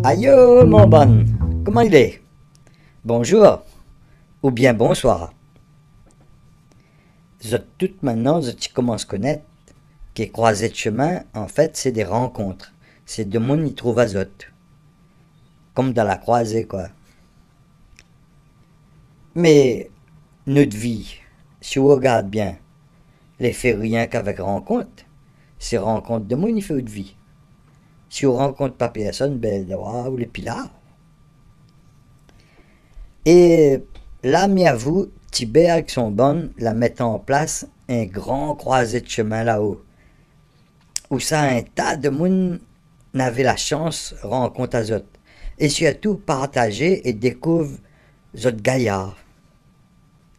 Aïe, mon bon, comment il est? Bonjour, ou bien bonsoir. Toutes maintenant, tu commences à connaître que croisées de chemin, en fait, c'est des rencontres. C'est de monde y trouve à zot. Comme dans la croisée, quoi. Mais notre vie, si on regarde bien, les fait rien qu'avec rencontre. C'est rencontre de monde, il fait une vie. Si on rencontre pas personne, ben, ou les pillards. Et là, mais à vous, Tibet avec son bonne, la mettent en place un grand croisé de chemin là-haut. Où ça, un tas de monde n'avait la chance rencontre à zot. Et surtout, partager et découvre zot gaillard.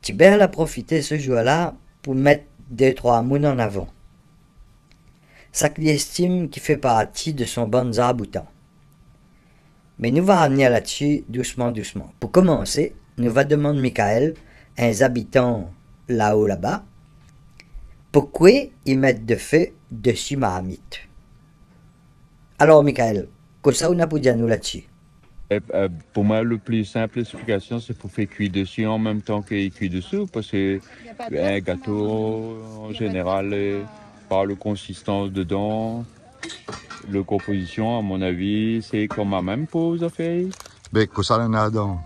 Tibet a profité ce jour-là pour mettre 2-3 mounes en avant. Ça qu'il estime qui fait partie de son bon zaboutant. Mais nous va revenir là-dessus doucement, doucement. Pour commencer, nous va demander Michael, un habitant là-haut, là-bas, pourquoi ils mettent de feu dessus Mahamite. Alors, Michael, qu'est-ce que vous avez pour dire nous là-dessus? Pour moi, la plus simple explication, c'est pour faire cuire dessus en même temps qu'il cuit dessous, parce que un gâteau, en général, par la consistance dedans, la composition, à mon avis, c'est comme la même pour vous faire. Ben, qu'est-ce que ça en a dedans?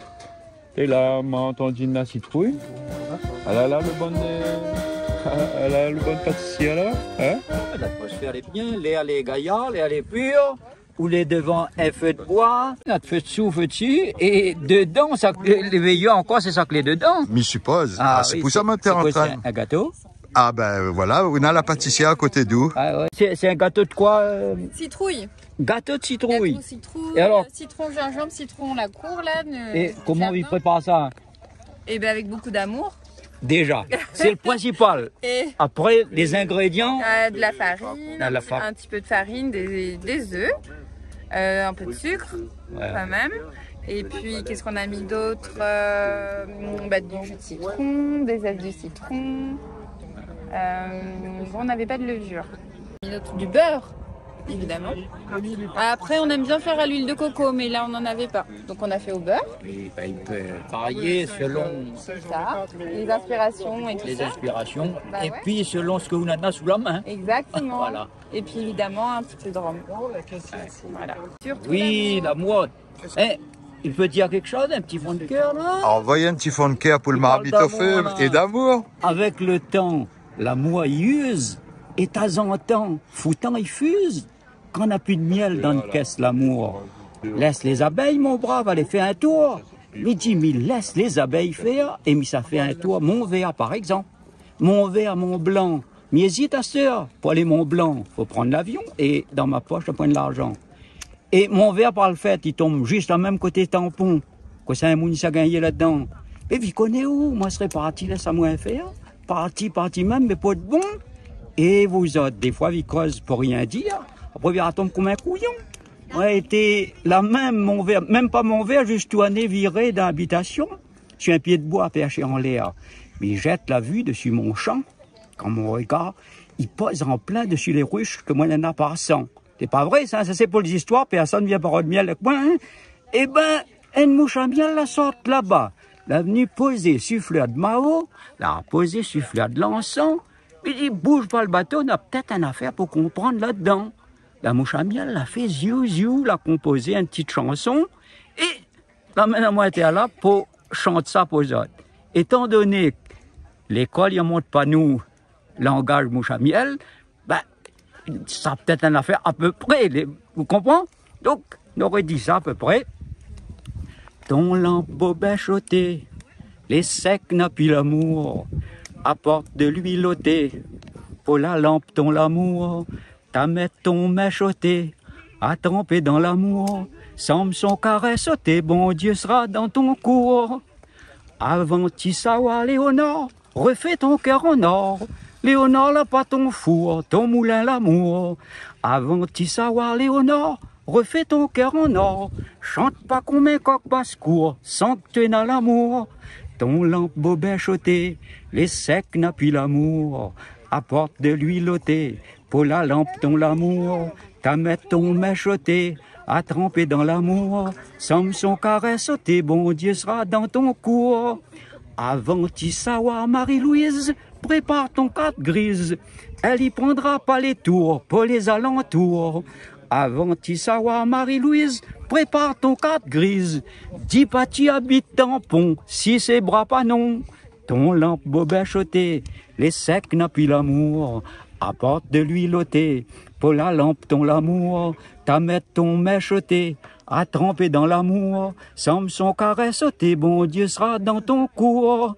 Et là, m'a entendu la citrouille. Elle a là le bon, elle a le bon pâtissier là. Hein? L'atmosphère est bien, l'air est gaillard, l'air est pur. Où les devant un feu de bois, un feu de souffle dessus, et dedans, ça, les veilleurs encore, c'est ça que les dedans. Mais suppose. C'est oui, pour ça que tu es en train. Un gâteau. Ah ben voilà, on a la pâtissière à côté d'où. Ah, ouais. C'est un gâteau de quoi Citrouille. Gâteau de citrouille. Gâteau citrouille, et alors citron gingembre, citron la cour là. Et comment il prépare ça? Eh bien avec beaucoup d'amour. Déjà, c'est le principal. Et après, les ingrédients. De la farine, un petit peu de farine, des œufs, un peu de sucre, quand même. Et puis, qu'est-ce qu'on a mis d'autre? Du jus de citron, des zestes de citron. On n'avait pas de levure. Du beurre, évidemment. Après, on aime bien faire à l'huile de coco, mais là, on n'en avait pas. Donc, on a fait au beurre. Et il peut varier selon ça, les inspirations et tout les ça. Inspirations. Et puis, selon ce que vous avez sous la main. Exactement. Voilà. Et puis, évidemment, un petit peu de rhum. Voilà. Surtout oui, l'amour. Il peut dire quelque chose, un petit fond de cœur, là? Envoyez un petit fond de cœur pour le marmite au feu et d'amour. Avec le temps, l'amour il use, et temps en temps, foutant il fuse. Quand on n'a plus de miel dans une caisse, l'amour, laisse les abeilles, mon brave, aller faire un tour. Mais dis, mais laisse les abeilles faire, et ça fait un tour. Mon verre, par exemple. Mon verre, mon blanc. Mais hésite à sœur, pour aller mon blanc, faut prendre l'avion, et dans ma poche, je prends de l'argent. Et mon verre, par le fait, il tombe juste au même côté tampon. Que c'est un moun qui a gagné là-dedans. Et puis, connais où? Moi, je serais parti, laisse à moi faire. Parti même, mais pas de bon. Et vous autres, des fois, ils creusent pour rien dire. Après, il tombe comme un couillon. Ouais, été la même, mon verre, même pas mon verre, juste tout année viré d'habitation. Sur un pied de bois perché en l'air. Mais il jette la vue dessus mon champ. Quand mon regard, il pose en plein dessus les ruches que moi, il y en a par 100. C'est pas vrai, ça c'est pour les histoires, personne ne vient par de miel avec moi. Hein? Eh ben, une mouche à miel la sorte là-bas. La venue poser sur fleur de Mao, la poser sur fleur de l'encens. Puis il bouge pas le bateau, on a peut-être une affaire pour comprendre là-dedans. La mouche à miel l'a fait ziou, l'a composé une petite chanson. Et la maintenant moi était là pour chanter ça pour eux autres. Étant donné que l'école, il ne montre pas nous langage mouche à miel, ben, ça peut-être une affaire à peu près, vous comprenez? Donc, on aurait dit ça à peu près. Ton lampeau bachoté, les secs n'a plus l'amour, apporte de l'huile ôtée, pour la lampe ton l'amour, ta mettre ton machoté, à tremper dans l'amour, semble son caresse sauter, bon Dieu sera dans ton cours. Avant t'y savoir, Léonard, refais ton cœur en or. Léonard, là pas ton four, ton moulin l'amour. Avant t'y savoir, Léonard, refais ton cœur en or. Chante pas comme un coq basse-cour, sans que tu n'as l'amour. Ton lampe bobin choté, les secs n'a plus l'amour. Apporte de l'huile ôtée, pour la lampe ton l'amour, ta mettre ton méchoté, à tremper dans l'amour, sans son caresse sauter, bon Dieu sera dans ton cours. Avant Tissawa, Marie-Louise, prépare ton carte grise, elle y prendra pas les tours pour les alentours. Avant Tissawa, Marie-Louise, prépare ton carte grise, dis pas tu habites tampon, si c'est bras pas non. Ton lampe bobet choté, les secs n'a plus l'amour, apporte de l'huile ôtée, pour la lampe ton l'amour, ta mettre ton méchoté, à tremper dans l'amour, sans son caresse ôté, bon Dieu sera dans ton cours.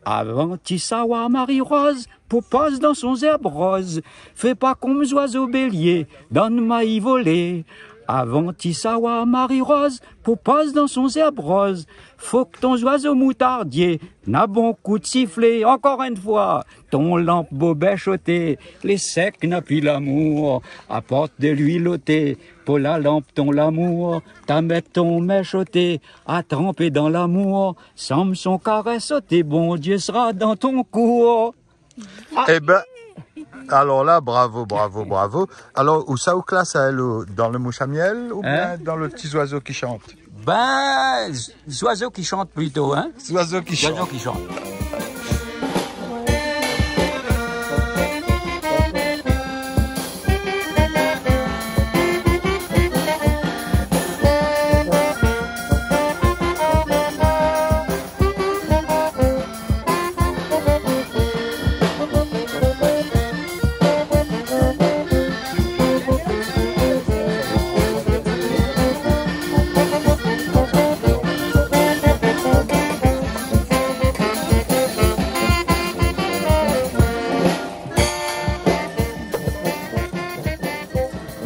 Avant Tissawa, Marie-Rose, pour pose dans son zèbre rose, fais pas comme oiseau bélier, donne-moi y voler. Avant Tissawa, Marie-Rose, pour pose dans son zèbre rose, faut que ton oiseau moutardier n'a bon coup de sifflet, encore une fois, ton lampe bobet choté, les secs n'a plus l'amour, apporte de l'huile ôtée, pour la lampe ton l'amour, ta mettre ton méchoté, à tremper dans l'amour, sans son caresse ôté, bon Dieu sera dans ton cours. Eh ben, alors là, bravo, bravo, bravo. Alors, où ça, où classe elle, dans le mouche à miel ou bien dans le petit oiseau qui chante? Ben, les oiseaux qui chantent plutôt, hein? Les oiseaux qui chantent. Les oiseaux qui chantent.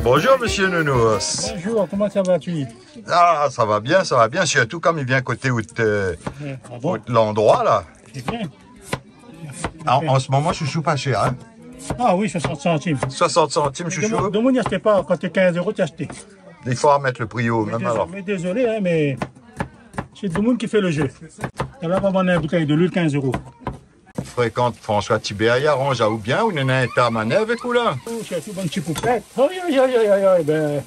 Bonjour, monsieur Nounous. Bonjour, comment ça va-tu? Ah, ça va bien, surtout comme il vient côté l'endroit, là. C'est bien. En ce moment, chouchou pas cher, hein? Ah oui, 60 centimes. 60 centimes, chouchou. Demain, n'y achetais pas. Quand t'es 15 €, tu achetais. Il faut remettre le prix haut, même alors. Mais désolé, hein, mais c'est tout le monde qui fait le jeu. Ça va pas vendre une bouteille de l'huile 15 €. Fréquente François Tibéria, range à ou bien, ou n'en a un tas manève et là. Oh, j'ai tout bon petit poupette. Oh, ben,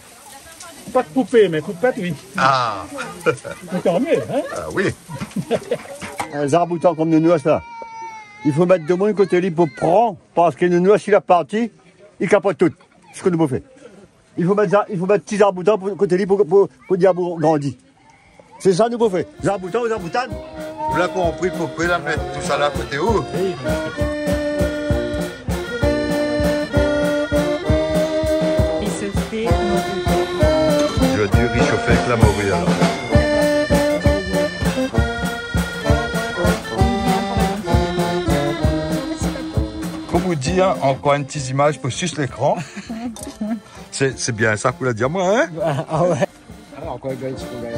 pas de poupée, mais poupette, oui. Ah. Mais tant mieux, hein? Ah oui. Un arboutant comme le noix, là. Il faut mettre de moins côté libre pour prendre, parce que le noix, s'il est parti, il capote tout. C'est ce que nous fait. Il faut mettre petits arboutants pour côté libre pour dire grandi. C'est ça, nous fait. Les arboutants aux arboutanes. Vous l'avez compris, vous pouvez la mettre tout ça là à côté où? Oui. Je vais dû réchauffer avec la morue alors. Comme vous dit, hein, encore une petite image pour suivre l'écran. C'est bien ça que vous l'avez dit à moi, hein? Ah ouais. Alors, encore une petite image.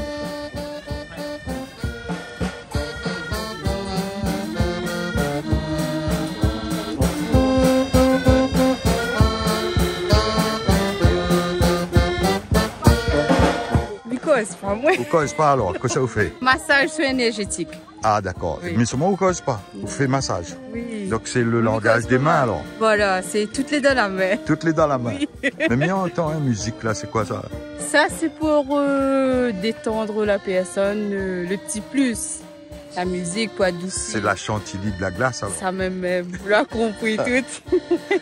Cause pas, moi. Vous cause pas alors? Qu'est-ce que ça vous fait? Massage énergétique. Ah d'accord. Oui. Mais seulement vous cause pas? Vous faites massage? Oui. Donc c'est le langage des mains alors? Voilà, c'est toutes les dans la main. Toutes les dans la main. Oui. Mais mieux en temps, hein, musique là, c'est quoi ça? Ça, c'est pour détendre la personne, le petit plus. La musique pour adoucir. C'est la chantilly de la glace alors? Ça même, vous l'avez compris tout.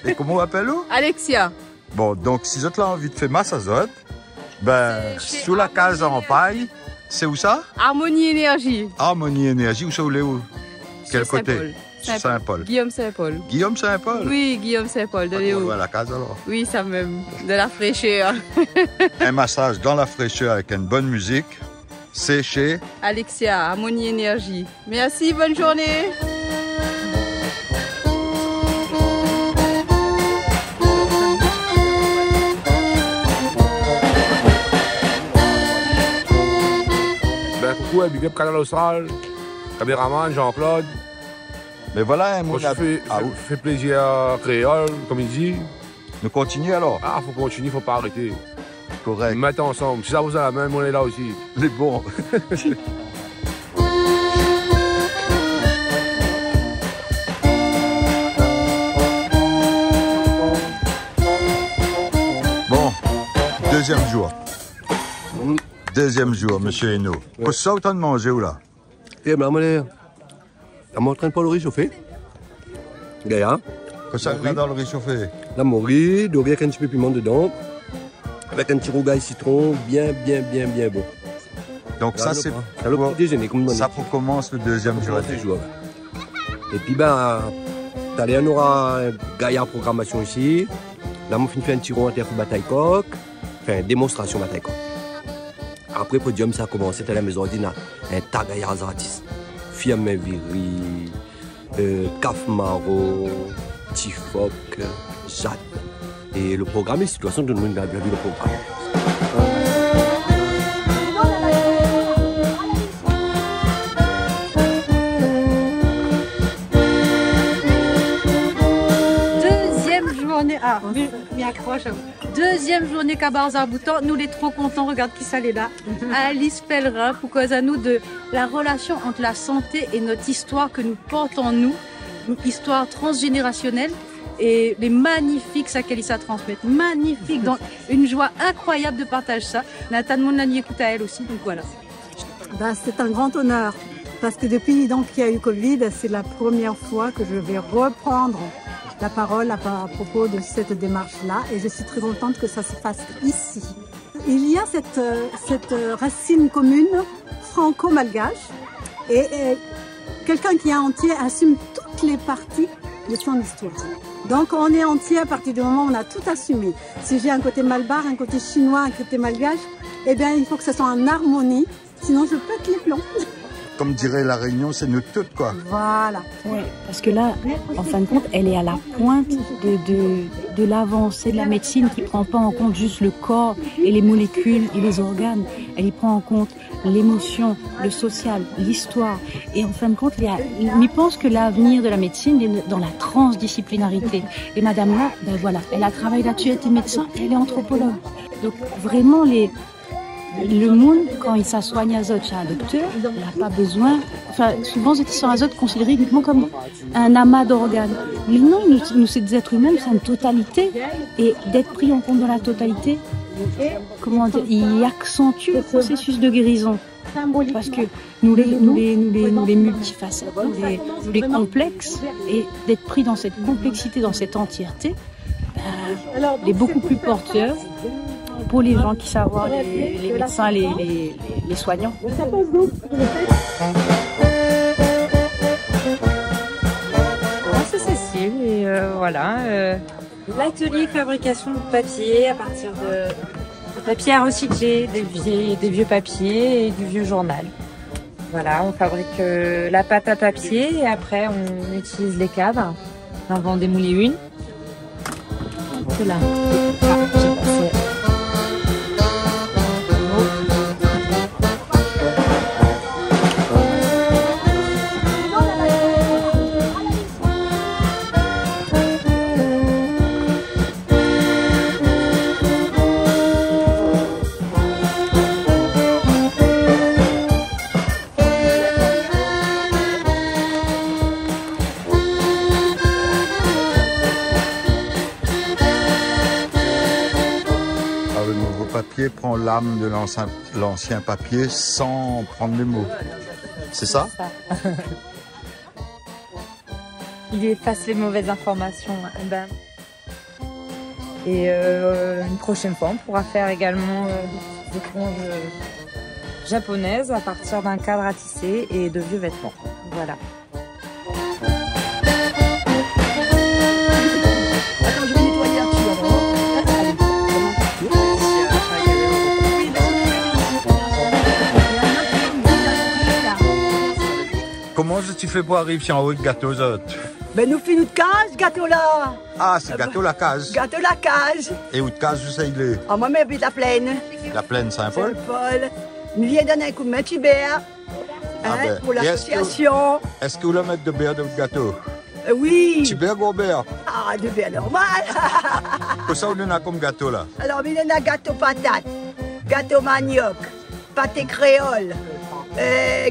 Et comment vous appelez-vous? Alexia. Bon, donc si vous avez envie de faire massage, ben, sous la case en paille, c'est où ça? Harmonie Énergie. Harmonie Énergie, où ça vous voulez où? Quel Sur côté? Saint-Paul. Saint-Paul. Guillaume Saint-Paul. Guillaume Saint-Paul? Oui, Guillaume Saint-Paul, de Léo. On va à la case alors. Oui, ça même, de la fraîcheur. Un massage dans la fraîcheur avec une bonne musique, c'est chez Alexia, Harmonie Énergie. Merci, bonne journée. Coucou, Big Up Canal Austral, caméraman Jean-Claude. Mais voilà, un Moi, mot je fais plaisir créole, comme il dit. Nous continuons alors. Ah, faut continuer, faut pas arrêter. Correct. Mettez ensemble. Si ça vous a la main, on est là aussi. Les bons. deuxième jour. Deuxième jour, monsieur Hainaut. Qu'est-ce que vous avez mangé ou là? Eh ben, on est en train de pas le réchauffer. Gaïa. Qu'est-ce que vous avez dans le réchauffé? La morue, avec un petit peu de piment dedans. Avec un petit rougail citron, bien bon. Donc ça, c'est le petit déjeuner, comme on ça pour commence le deuxième jour. Et puis, ben, on aura un Gaïa programmation ici. Là, on fait un petit rond à terre pour bataille coq. Enfin, démonstration bataille coq. Après, podium, ça a commencé à la maison ordinaire. Un tagaya zatis. Fiamme viri, caf maro, tifok, jade. Et le programme est situation de nous a vu le programme. Deuxième journée Kabar Zarboutan, nous les trop contents, regarde qui ça est là. Alice Pellerin, pour cause à nous de la relation entre la santé et notre histoire que nous portons en nous, une histoire transgénérationnelle et les magnifiques ça qu'elle ça transmettre, magnifique, dans une joie incroyable de partager ça. Nathan Monlani écoute à elle aussi, donc voilà. Ben, c'est un grand honneur parce que depuis donc qu'il y a eu Covid, c'est la première fois que je vais reprendre la parole à propos de cette démarche-là et je suis très contente que ça se fasse ici. Il y a cette racine commune franco-malgache et quelqu'un qui est entier assume toutes les parties de son histoire. Donc on est entier à partir du moment où on a tout assumé. Si j'ai un côté malbar, un côté chinois, un côté malgache, eh bien il faut que ça soit en harmonie, sinon je pète les plombs. Comme dirait la Réunion, c'est nous toutes, quoi. Voilà. Oui, parce que là, en fin de compte, elle est à la pointe de l'avancée de la médecine qui ne prend pas en compte juste le corps et les molécules et les organes. Elle y prend en compte l'émotion, le social, l'histoire. Et en fin de compte, il pense que l'avenir de la médecine est dans la transdisciplinarité. Et madame là, ben voilà, elle a travaillé là-dessus, elle était médecin, elle est anthropologue. Donc vraiment, le monde, quand il s'assoigne à Zot chez un docteur, il n'a pas besoin. Enfin, souvent, ils sont à Zot considérés uniquement comme un amas d'organes. Mais non, nous, c'est des êtres humains, c'est une totalité. Et d'être pris en compte dans la totalité, comment dire, il accentue le processus de guérison. Parce que nous les multifacettes, nous les complexes, et d'être pris dans cette complexité, dans cette entièreté, est beaucoup plus porteur pour les gens qui savent voir, les médecins, les soignants. C'est Cécile et voilà. L'atelier fabrication de papier à partir de papier à recycler, des vieux papiers et du vieux journal. Voilà, on fabrique la pâte à papier et après on utilise les cadres. On va en démouler une. C'est là. J'ai passé. Prend l'âme de l'ancien papier sans prendre les mots. C'est ça? Il efface les mauvaises informations. Et une prochaine fois, on pourra faire également des éponges japonaises à partir d'un cadre à tisser et de vieux vêtements. Voilà. Comment tu fais pour arriver sur en haut de gâteau, Zot? Ben nous faisons notre cage, gâteau là. Ah, c'est gâteau la cage. Gâteau la cage. Et où de cage, je sais il est? Ah, moi, j'habite la plaine. La plaine Saint-Paul? Saint-Paul. Nous vient donner un coup de main Tibert. Pour l'association. Est-ce que vous le mettez de beurre de votre gâteau? Oui. Tibert ou beurre? Ah, de beurre normal. Qu'est-ce que vous en avez comme gâteau là? Alors, il y en a gâteau patate, gâteau manioc, pâté créole,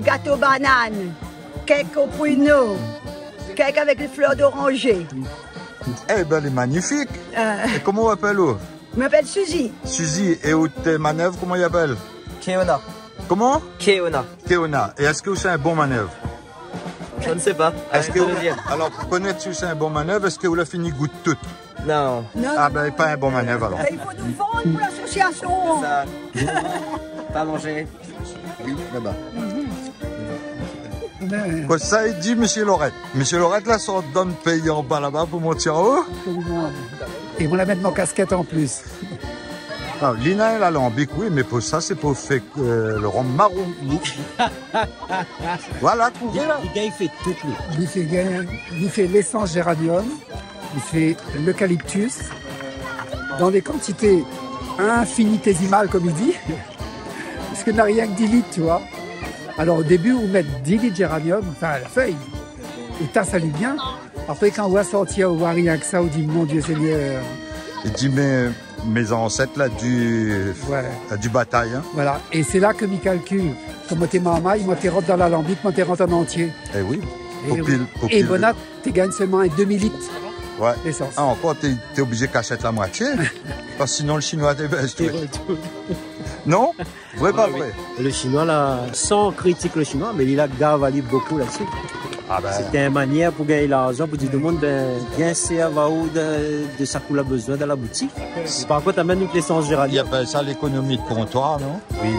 gâteau banane, cake au pruneau, cake avec les fleurs d'oranger. Eh ben, elle est magnifique. Et comment on appelle-vous? Je m'appelle Suzy. Suzy, et où tes manœuvres, comment il appelle? Keona. Comment? Keona. Keona. Et est-ce que c'est un bon manœuvre? Je ne sais pas. Est-ce que alors, pour connaître si c'est un bon manœuvre, est-ce que vous l'avez fini goûte toute? Non. Ah ben, pas un bon manœuvre alors. Il faut nous vendre pour l'association. Ça. Pas manger. Oui, là-bas. Quoi ça, il dit, Monsieur Lorette. Monsieur Lorette, là, ça donne payer en bas là-bas pour monter en haut. Et vous la mettre mon casquette en plus. Ah, Lina et l'alambic, oui, mais pour ça, c'est pour faire le rhum marron. Voilà, pour vous. Le gars, il fait tout. Il fait l'essence géranium, il fait l'eucalyptus, dans des quantités infinitésimales, comme il dit, parce qu'il n'a rien que 10 litres, tu vois. Alors, au début, vous mettez 10 litres de géranium, enfin, la feuille, et ça salue bien. Après, quand on va sortir, on voit rien que ça, on dit, mon Dieu Seigneur. Il dit, mes ancêtres, là, du bataille. Hein. Voilà, et c'est là que m'y calcule. Comme t'es maman, il m'a rentre dans l'alambic, moi t'es rentre en entier. Eh oui. Et Bonat, tu gagnes seulement un demi-litre ouais. d'essence. Ah, encore, t'es obligé qu'achète la moitié, parce que sinon le chinois t'ébaisse. Non? Vrai, pas vrai. Le chinois, là, sans critique le chinois, mais il a gavalé beaucoup là-dessus. Ah ben... C'était une manière pour gagner l'argent, pour dire au monde bien servir de ça qu'on a besoin dans la boutique. Par contre, tu amènes une essence géranium. Il y a ça l'économie de comptoir, non? Oui.